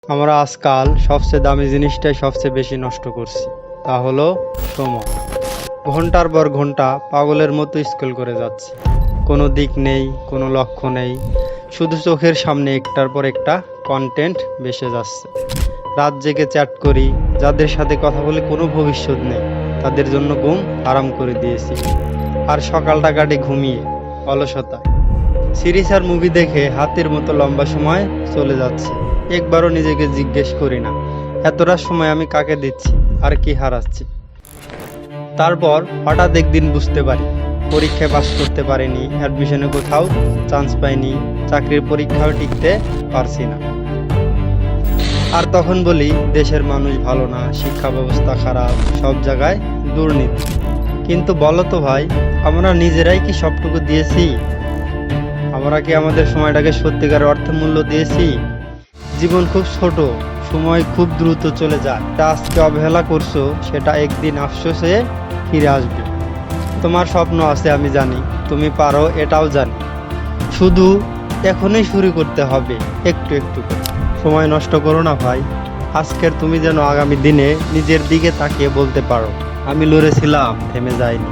আমরা আজকাল সবচেয়ে দামি জিনিসটাই সবচেয়ে বেশি নষ্ট করছি, তা হলো সময়। ঘন্টার পর ঘন্টা পাগলের মতো স্ক্রল করে যাচ্ছে, কোনো দিক নেই, কোনো লক্ষ্য নেই, শুধু চোখের সামনে একটার পর একটা কন্টেন্ট ভেসে যাচ্ছে। রাত জেগে চ্যাট করি, যাদের সাথে কথা বলে কোনো ভবিষ্যৎ নেই, তাদের জন্য ঘুম আরাম করে দিয়েছি। আর সকালটা কাটে ঘুমিয়ে, অলসতা, সিরিজ আর মুভি দেখে হাতের মতো লম্বা সময় চলে যাচ্ছে। একবারও নিজেকে জিজ্ঞেস করি না এতটা সময় আমি কাকে দিচ্ছি আর কি হারাচ্ছি। তারপর হঠাৎ একদিন বুঝতে পারি পরীক্ষায় পাস করতে পারিনি, অ্যাডমিশনে কোথাও চান্স পাইনি, চাকরির পরীক্ষাও টিকতে পারছি না। আর তখন বলি দেশের মানুষ ভালো না, শিক্ষা ব্যবস্থা খারাপ, সব জায়গায় দুর্নীতি। কিন্তু বলো তো ভাই, আমরা নিজেরাই কি সবটুকু দিয়েছি? আমরা কি আমাদের সময়টাকে সত্যিকার অর্থে মূল্য দিয়েছি? জীবন খুব ছোট, সময় খুব দ্রুত চলে যায়। তা আজকে অবহেলা করছো, সেটা একদিন আফসোসে ফিরে আসবে। তোমার স্বপ্ন আছে আমি জানি, তুমি পারো এটাও জানি, শুধু এখনই শুরু করতে হবে একটু একটু করে। সময় নষ্ট করো না ভাই, আজকের তুমি যেন আগামী দিনে নিজের দিকে তাকিয়ে বলতে পারো আমি লড়েছিলাম, থেমে যাইনি।